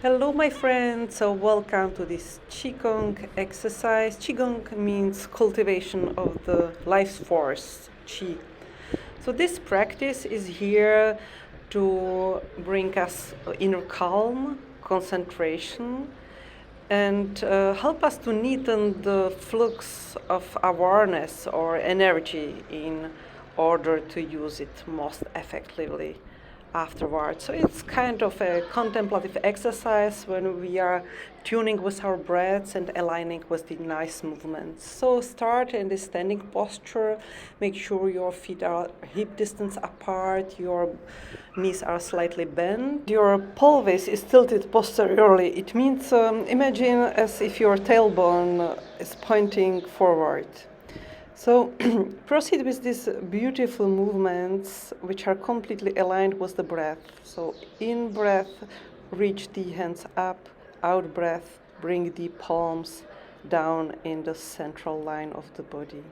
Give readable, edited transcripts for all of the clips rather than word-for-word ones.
Hello, my friends. So, welcome to this QiGong exercise. QiGong means cultivation of the life force, Qi. So, this practice is here to bring us inner calm, concentration, and help us to neaten the flux of awareness or energy in order to use it most effectively afterwards. So it's kind of a contemplative exercise when we are tuning with our breaths and aligning with the nice movements. So start in the standing posture. Make sure your feet are hip distance apart, your knees are slightly bent, your pelvis is tilted posteriorly. It means imagine as if your tailbone is pointing forward. So proceed with these beautiful movements which are completely aligned with the breath. So in breath, reach the hands up, out breath, bring the palms down in the central line of the body.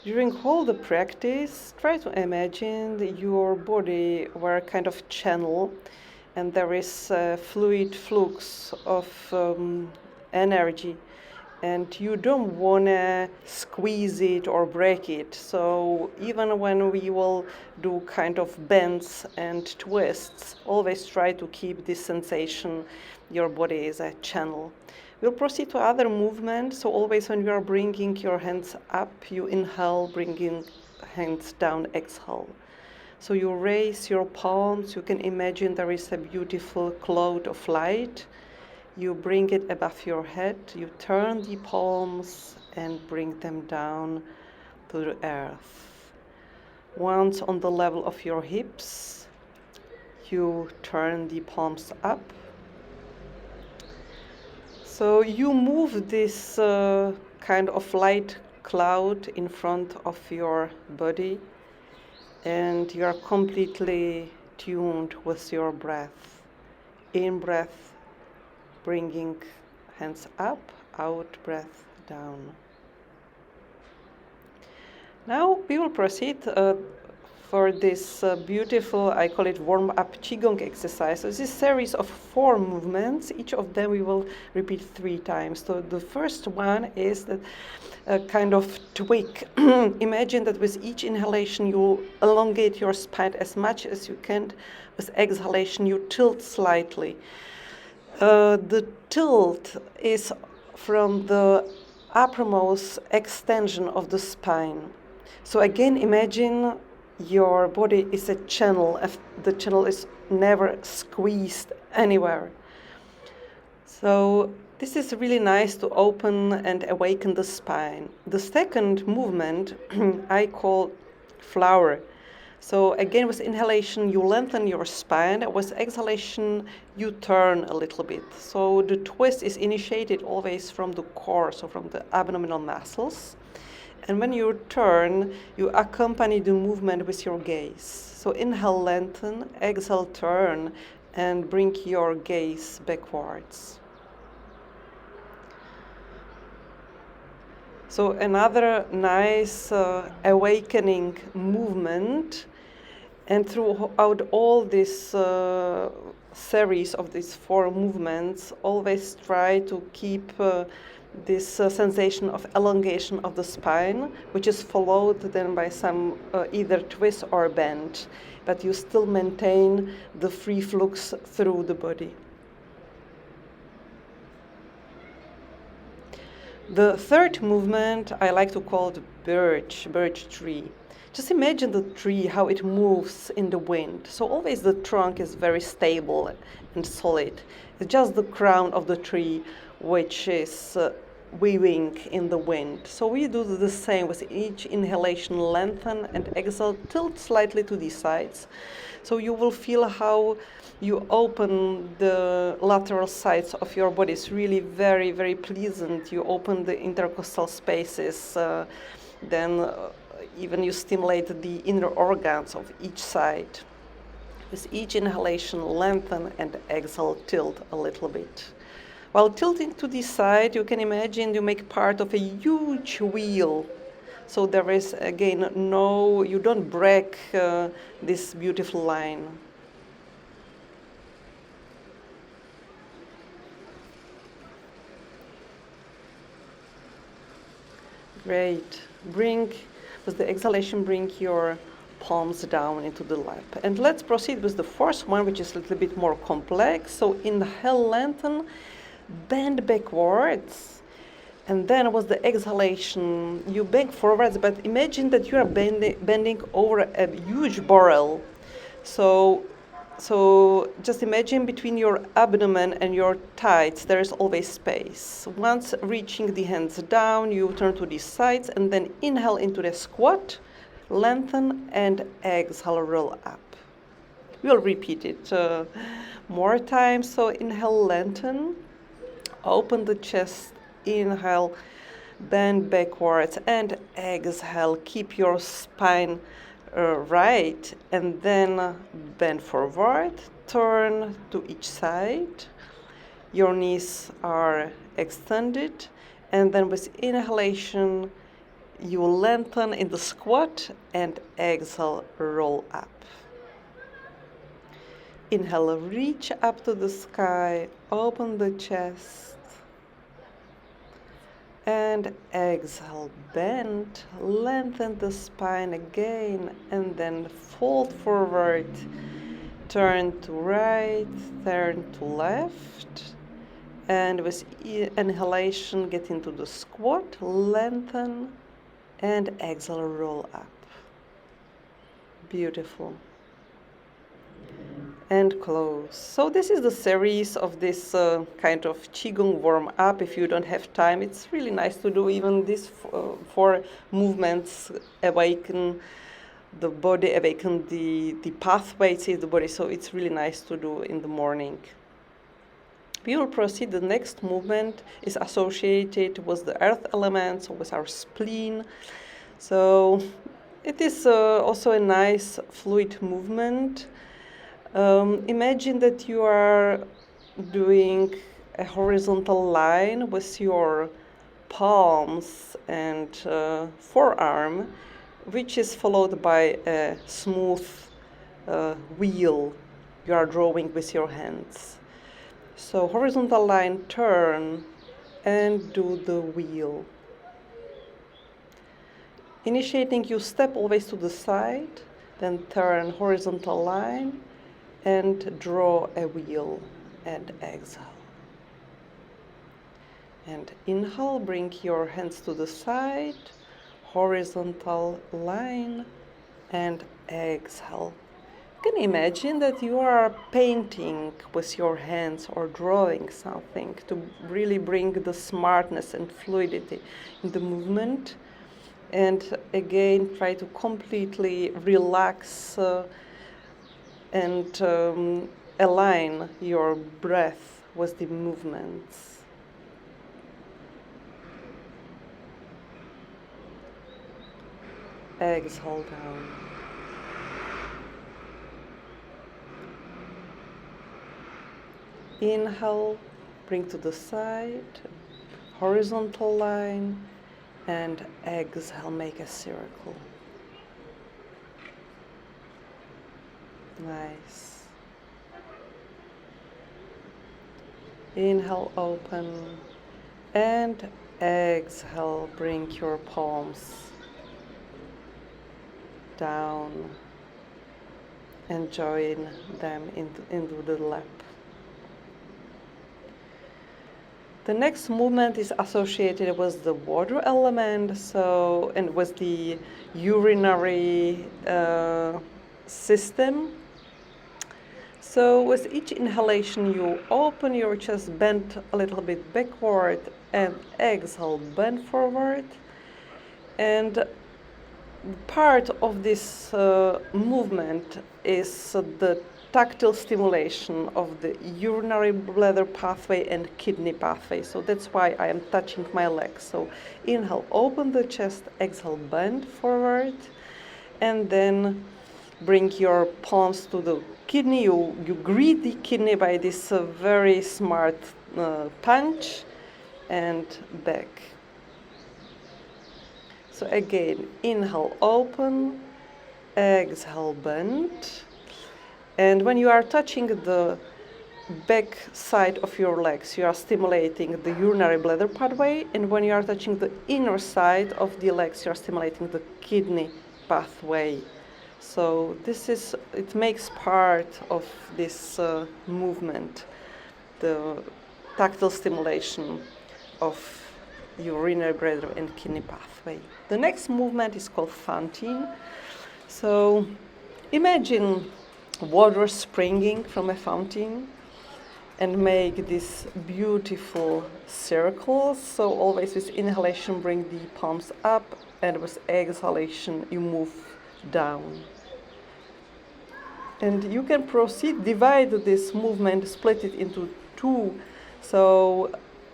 During all the practice, try to imagine that your body were a kind of channel and there is a fluid flux of energy, and you don't want to squeeze it or break it. So even when we will do kind of bends and twists, always try to keep this sensation your body is a channel. We'll proceed to other movements. So always when you are bringing your hands up, you inhale, bringing hands down, exhale. So you raise your palms. You can imagine there is a beautiful cloud of light. You bring it above your head, you turn the palms and bring them down to the earth. Once on the level of your hips, you turn the palms up. So you move this kind of light cloud in front of your body, and you are completely tuned with your breath. In breath, bringing hands up, out, breath down. Now we will proceed for this beautiful, I call it warm-up QiGong exercise. So this is a series of 4 movements. Each of them we will repeat 3 times. So the first one is that kind of twig. Imagine that with each inhalation you elongate your spine as much as you can. With exhalation you tilt slightly. The tilt is from the uppermost extension of the spine. So again, imagine your body is a channel. The channel is never squeezed anywhere. So this is really nice to open and awaken the spine. The second movement I call flower. So again, with inhalation, you lengthen your spine. With exhalation, you turn a little bit. So the twist is initiated always from the core, so from the abdominal muscles. And when you turn, you accompany the movement with your gaze. So inhale, lengthen, exhale, turn, and bring your gaze backwards. So another nice awakening movement, and throughout all this series of these 4 movements, always try to keep this sensation of elongation of the spine, which is followed then by some either twist or bend, but you still maintain the free flux through the body. The third movement I like to call the birch tree. Just imagine the tree, how it moves in the wind. So always the trunk is very stable and solid. It's just the crown of the tree which is weaving in the wind. So we do the same with each inhalation, lengthen and exhale, tilt slightly to the sides. So you will feel how you open the lateral sides of your body. It's really very, very pleasant. You open the intercostal spaces, then even you stimulate the inner organs of each side. With each inhalation, lengthen and exhale, tilt a little bit. While tilting to the side, you can imagine you make part of a huge wheel. So there is, again, no, you don't break this beautiful line. Great. With the exhalation, bring your palms down into the lap. And let's proceed with the fourth one, which is a little bit more complex. So inhale, lengthen, bend backwards. And then with the exhalation, you bend forwards, but imagine that you are bending over a huge barrel. So just imagine between your abdomen and your thighs, there is always space. Once reaching the hands down, you turn to the sides and then inhale into the squat, lengthen, and exhale, roll up. We'll repeat it more times. So inhale, lengthen, open the chest, inhale, bend backwards, and exhale. Keep your spine right, and then bend forward, turn to each side. Your knees are extended, and then with inhalation, you lengthen in the squat and exhale, roll up. Inhale, reach up to the sky, open the chest, and exhale, bend, lengthen the spine again, and then fold forward, turn to right, turn to left, and with inhalation, get into the squat, lengthen, and exhale, roll up. Beautiful. And close. So this is the series of this kind of QiGong warm-up. If you don't have time, it's really nice to do even these four movements, awaken the body, awaken the pathways in the body. So it's really nice to do in the morning. We will proceed. The next movement is associated with the earth elements, with our spleen. So it is also a nice fluid movement. Imagine that you are doing a horizontal line with your palms and forearm, which is followed by a smooth wheel you are drawing with your hands. So horizontal line, turn, and do the wheel. Initiating, you step always to the side, then turn horizontal line, and draw a wheel, and exhale. And inhale, bring your hands to the side, horizontal line, and exhale. You can imagine that you are painting with your hands or drawing something to really bring the smartness and fluidity in the movement. And again, try to completely relax and align your breath with the movements. Exhale down. Inhale, bring to the side, horizontal line, and exhale, make a circle. Nice. Inhale, open, and exhale, bring your palms down and join them into the lap. The next movement is associated with the water element, and with the urinary system. So with each inhalation, you open your chest, bend a little bit backward, and exhale, bend forward. And part of this movement is the tactile stimulation of the urinary bladder pathway and kidney pathway. So that's why I am touching my legs. So inhale, open the chest, exhale, bend forward, and then bring your palms to the kidney. You greet the kidney by this very smart punch and back. So again, inhale, open, exhale, bend. And when you are touching the back side of your legs, you are stimulating the urinary bladder pathway. And when you are touching the inner side of the legs, you are stimulating the kidney pathway. So it makes part of this movement, the tactile stimulation of urinary bladder and kidney pathway. The next movement is called fountain. So imagine water springing from a fountain and make this beautiful circles. So always with inhalation, bring the palms up, and with exhalation, you move down. And you can proceed, divide this movement, split it into two. So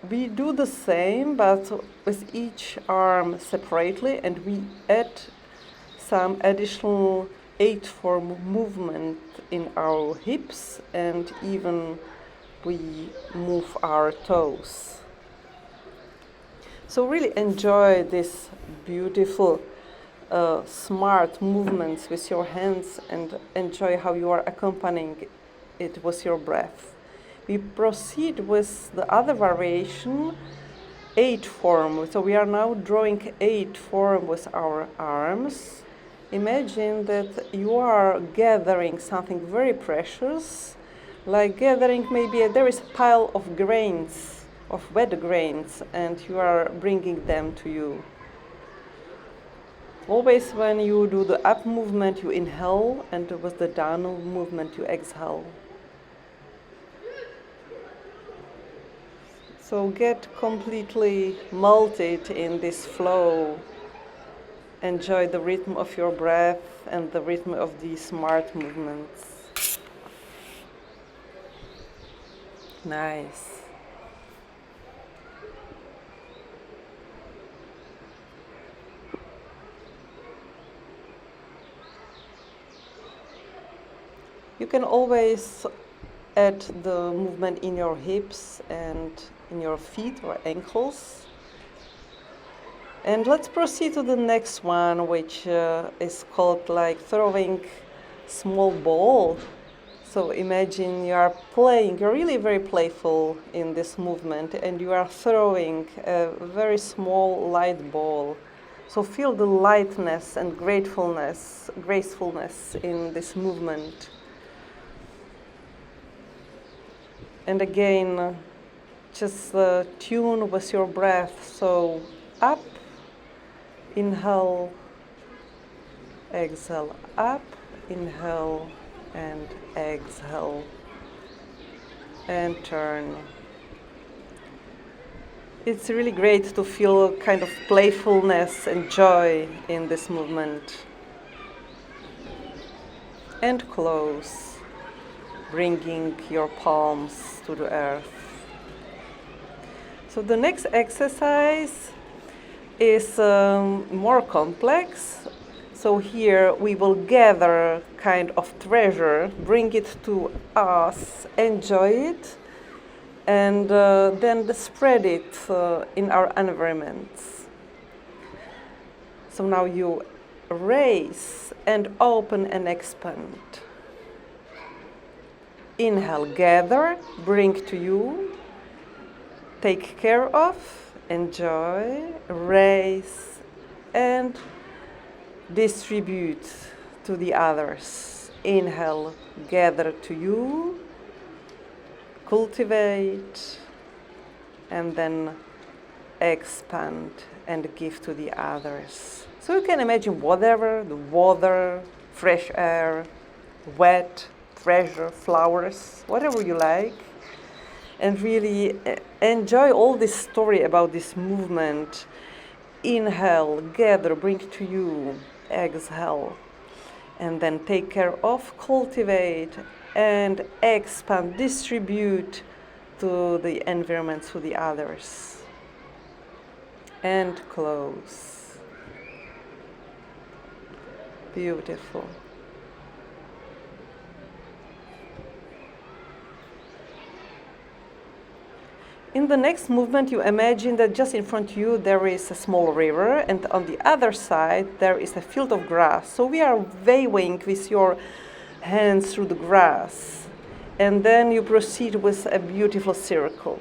we do the same, but with each arm separately, and we add some additional 8-form movement in our hips, and even we move our toes. So really enjoy this beautiful smart movements with your hands, and enjoy how you are accompanying it with your breath. We proceed with the other variation, 8-form. So we are now drawing 8-form with our arms. Imagine that you are gathering something very precious, like gathering maybe there is a pile of grains, of wet grains, and you are bringing them to you. Always when you do the up movement, you inhale, and with the down movement, you exhale. So get completely melted in this flow. Enjoy the rhythm of your breath and the rhythm of these smart movements. Nice. You can always add the movement in your hips and in your feet or ankles. And let's proceed to the next one, which is called like throwing small ball. So imagine you are playing, you're really very playful in this movement, and you are throwing a very small light ball. So feel the lightness and gracefulness in this movement. And again, just tune with your breath. So up, inhale, exhale, up, inhale, and exhale, and turn. It's really great to feel kind of playfulness and joy in this movement. And close, bringing your palms to the earth. So the next exercise is more complex. So here we will gather kind of treasure, bring it to us, enjoy it, and then spread it in our environments. So now you raise and open and expand. Inhale, gather, bring to you, take care of, enjoy, raise, and distribute to the others. Inhale, gather to you, cultivate, and then expand and give to the others. So you can imagine whatever, the water, fresh air, wet, treasure, flowers, whatever you like, and really enjoy all this story about this movement. Inhale, gather, bring to you, exhale, and then take care of, cultivate, and expand, distribute to the environment, to the others. And close. Beautiful. In the next movement, you imagine that just in front of you there is a small river, and on the other side there is a field of grass. So we are waving with your hands through the grass, and then you proceed with a beautiful circle.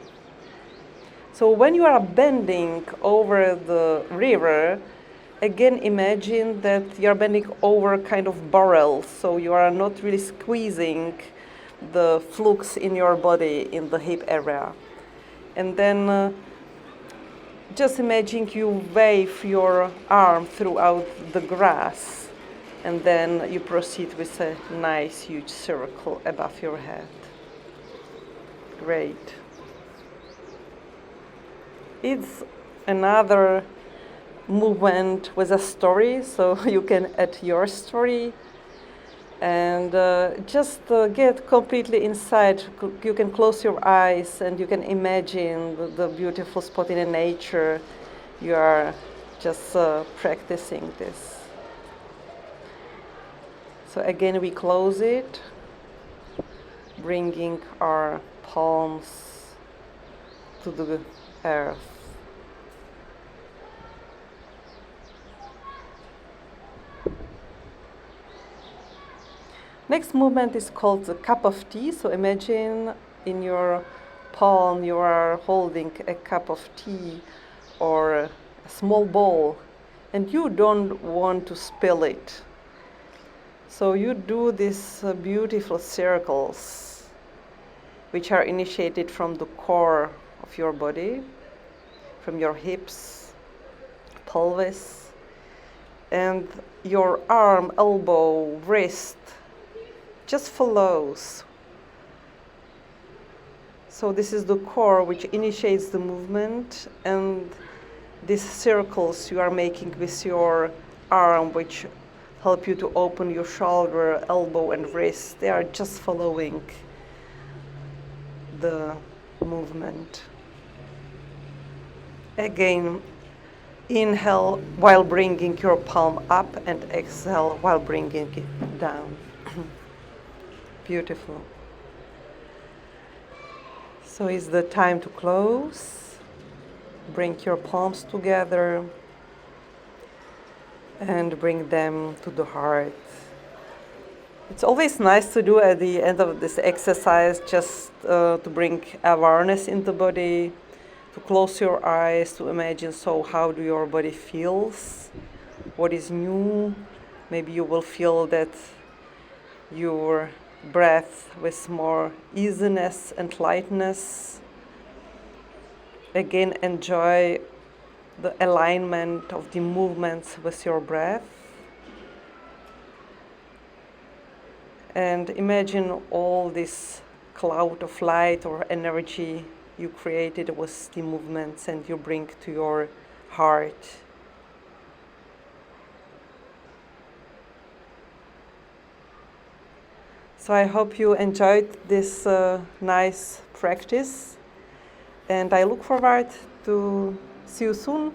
So when you are bending over the river, again imagine that you are bending over kind of barrels, so you are not really squeezing the flux in your body in the hip area. And then just imagine you wave your arm throughout the grass, and then you proceed with a nice huge circle above your head. Great. It's another movement with a story, so you can add your story. And just get completely inside. You can close your eyes and you can imagine the beautiful spot in the nature. You are just practicing this. So again, we close it, bringing our palms to the earth. Next movement is called the cup of tea. So imagine in your palm you are holding a cup of tea or a small bowl, and you don't want to spill it. So you do these beautiful circles, which are initiated from the core of your body, from your hips, pelvis, and your arm, elbow, wrist just follows. So this is the core which initiates the movement, and these circles you are making with your arm, which help you to open your shoulder, elbow, and wrist, they are just following the movement. Again, inhale while bringing your palm up, and exhale while bringing it down. Beautiful. So it's the time to close. Bring your palms together and bring them to the heart. It's always nice to do at the end of this exercise, just to bring awareness in the body, to close your eyes, to imagine, so how do your body feels? What is new? Maybe you will feel that your breath with more easiness and lightness. Again, enjoy the alignment of the movements with your breath. And imagine all this cloud of light or energy you created with the movements and you bring to your heart. So I hope you enjoyed this nice practice, and I look forward to see you soon.